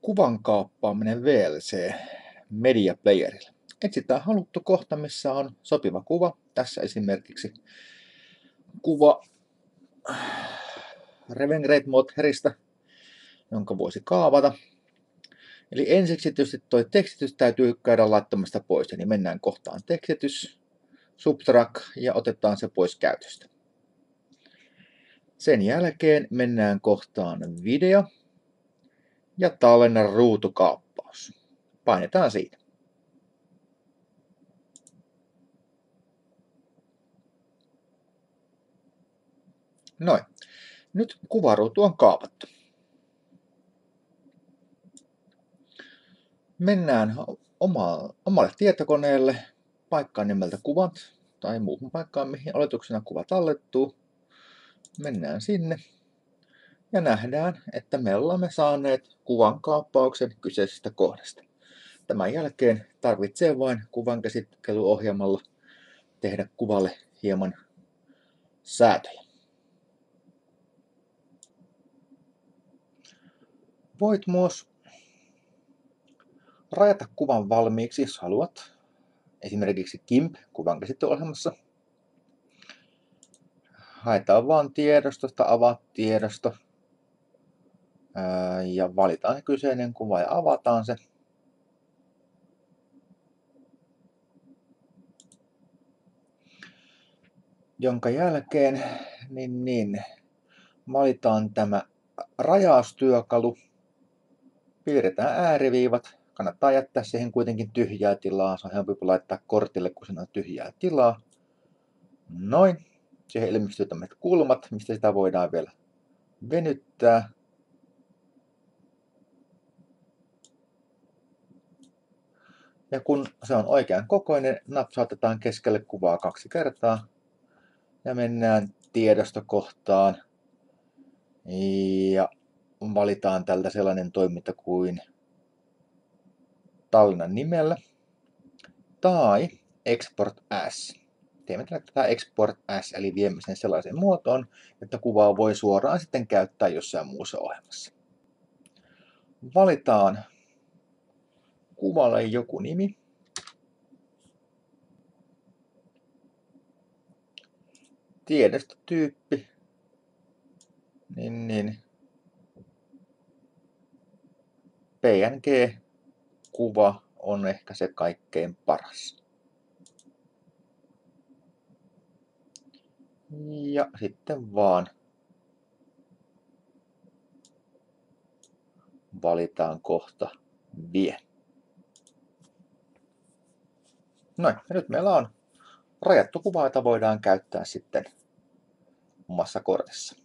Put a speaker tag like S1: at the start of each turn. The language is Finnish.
S1: Kuvan kaappaaminen VLC Media Playerilla. Etsitään haluttu kohta, missä on sopiva kuva. Tässä esimerkiksi kuva Revengrade Modherista, jonka voisi kaavata. Eli ensiksi tietysti tuo tekstitys täytyy käydä laittamasta pois. Eli mennään kohtaan tekstitys, subtract ja otetaan se pois käytöstä. Sen jälkeen mennään kohtaan video ja tallenna ruutukaappaus. Painetaan siitä. Noin. Nyt kuvaruutu on kaapattu. Mennään omalle tietokoneelle paikkaan nimeltä kuvat tai muuhun paikkaan, mihin oletuksena kuva tallettuu. Mennään sinne ja nähdään, että me olemme saaneet kuvan kaappauksen kyseisestä kohdasta. Tämän jälkeen tarvitsee vain kuvan käsittelyohjelmalla tehdä kuvalle hieman säätöjä. Voit myös rajata kuvan valmiiksi, jos haluat. Esimerkiksi GIMP-kuvan käsittelyohjelmassa. Haetaan vaan tiedostosta, avaa tiedosto. Ja valitaan se kyseinen kuva ja avataan se. Jonka jälkeen valitaan tämä rajaustyökalu. Piirretään ääriviivat. Kannattaa jättää siihen kuitenkin tyhjää tilaa. Se on helpompi laittaa kortille, kun siinä on tyhjää tilaa. Noin. Siihen ilmestyy tämmöiset kulmat, mistä sitä voidaan vielä venyttää. Ja kun se on oikean kokoinen, napsautetaan keskelle kuvaa 2 kertaa. Ja mennään tiedostokohtaan. Ja valitaan tältä sellainen toiminta kuin tallennan nimellä tai export as. Teemme tätä export as, eli viemme sen sellaiseen muotoon, että kuvaa voi suoraan sitten käyttää jossain muussa ohjelmassa. Valitaan kuvalle joku nimi. Tiedostotyyppi. PNG-kuva on ehkä se kaikkein paras. Ja sitten vaan valitaan kohta vie. Noin, ja nyt meillä on rajattu kuva, jota voidaan käyttää sitten omassa kortissa.